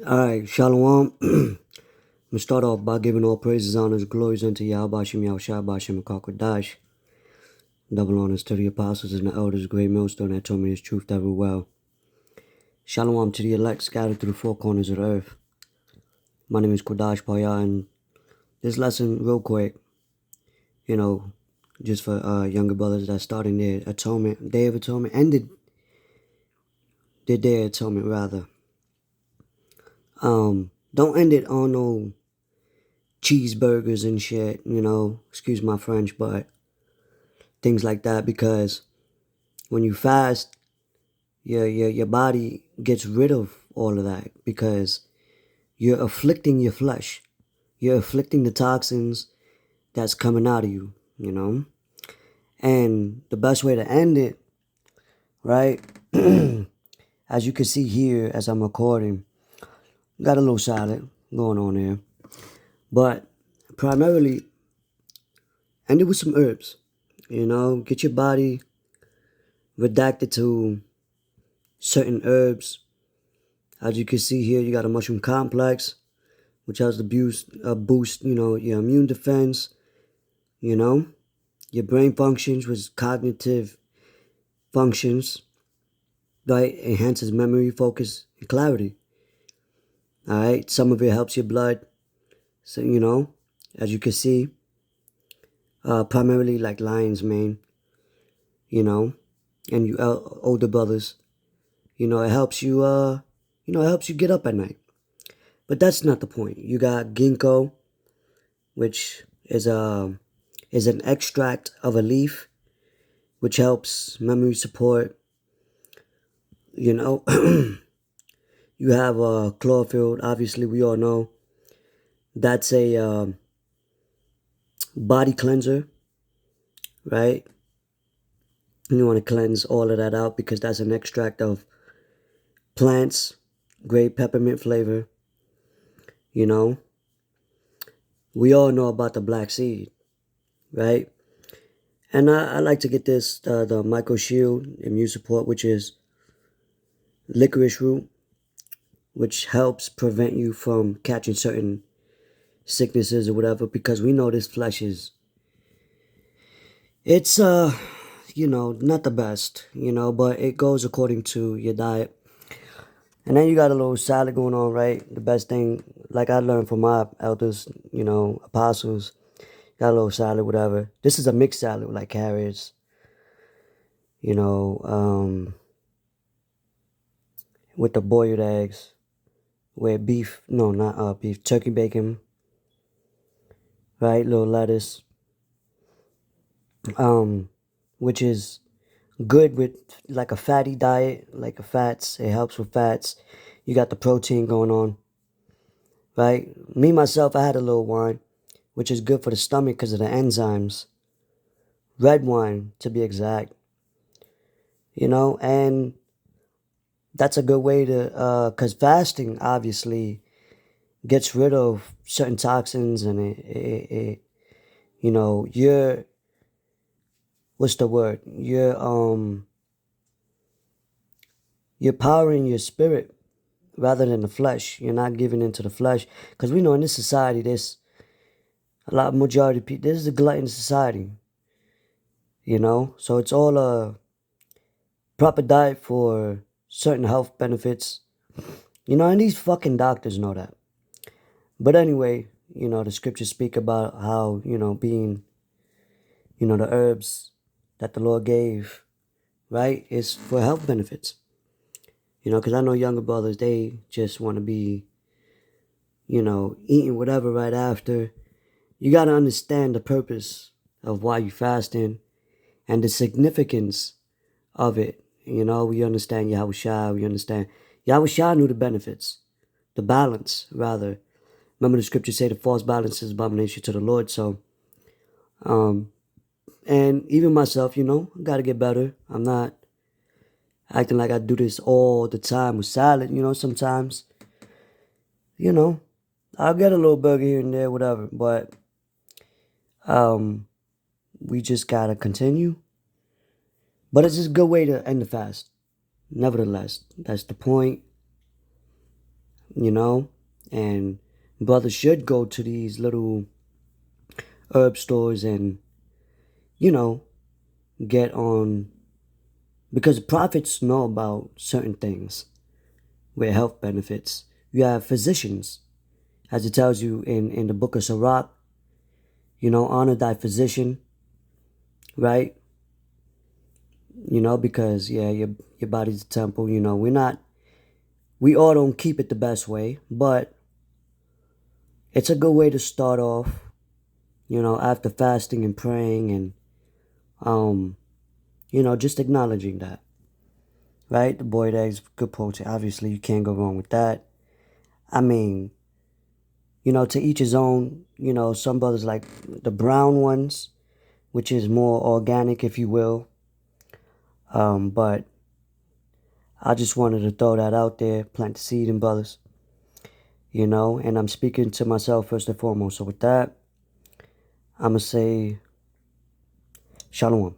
Alright, Shalom. I'm gonna start off by giving all praises, honors, glories unto Yahweh Shem Yahushua Bashem Dash. Double honors to the apostles and the elders, great millstone that told me his truth ever well. Shalom to the elect scattered through the four corners of the earth. My name is Kodash Paya, and this lesson, real quick, just for younger brothers that starting their atonement, day of atonement, ended their day of atonement rather. Don't end it on no cheeseburgers and shit, excuse my French, but things like that, because when you fast, your body gets rid of all of that because you're afflicting your flesh. You're afflicting the toxins that's coming out of you. And the best way to end it, right? As you can see here as I'm recording, got a little salad going on there. But primarily, end it with some herbs. Get your body redacted to certain herbs. As you can see here, you got a mushroom complex, which has the boost, your immune defense, your brain functions, with cognitive functions, right? Enhances memory, focus, and clarity. All right. Some of it helps your blood. So, as you can see, primarily like lion's mane, and you older brothers, it helps you, it helps you get up at night. But that's not the point. You got ginkgo, which is an extract of a leaf, which helps memory support. You have chlorophyll. Obviously, we all know that's a body cleanser, right? You want to cleanse all of that out because that's an extract of plants, great peppermint flavor. We all know about the black seed, right? And I like to get this, the Micro Shield Immune Support, which is licorice root, which helps prevent you from catching certain sicknesses or whatever, because we know this flesh it's not the best, but it goes according to your diet. And then you got a little salad going on, right? The best thing, like I learned from my elders, apostles, got a little salad, whatever. This is a mixed salad with like carrots, with the boiled eggs, with beef, no, not beef, turkey bacon, right? Little lettuce, which is good with like a fatty diet, like a fats. It helps with fats. You got the protein going on, right? Me, myself, I had a little wine, which is good for the stomach because of the enzymes. Red wine, to be exact. And that's a good way to, because fasting obviously gets rid of certain toxins, and you're, what's the word? You're powering your spirit rather than the flesh. You're not giving into the flesh. Because we know in this society, there's a lot of majority of people, this is a glutton society. So it's all a proper diet for certain health benefits. And these fucking doctors know that. But anyway, the scriptures speak about how, being, the herbs that the Lord gave, right, is for health benefits. Because I know younger brothers, they just want to be, eating whatever right after. You got to understand the purpose of why you fasting and the significance of it. We understand Yahushua, we understand. Yahushua knew the benefits, the balance, rather. Remember the scriptures say the false balance is abomination to the Lord. So, and even myself, got to get better. I'm not acting like I do this all the time with salad, sometimes, I'll get a little burger here and there, whatever. But we just got to continue. But it's just a good way to end the fast. Nevertheless, that's the point. you know, and brothers should go to these little herb stores and, you know, get on, because prophets know about certain things with health benefits. You have physicians, as it tells you in the book of Sirach, you know, honor thy physician, right? You know, because yeah, your body's a temple. You know, we all don't keep it the best way, but it's a good way to start off. You know, after fasting and praying and you know, just acknowledging that, right? The boiled eggs, good protein. Obviously, you can't go wrong with that. I mean, you know, to each his own. You know, some brothers like the brown ones, which is more organic, if you will. But I just wanted to throw that out there, plant the seed in brothers, you know, and I'm speaking to myself first and foremost. So with that, I'm going to say shalom.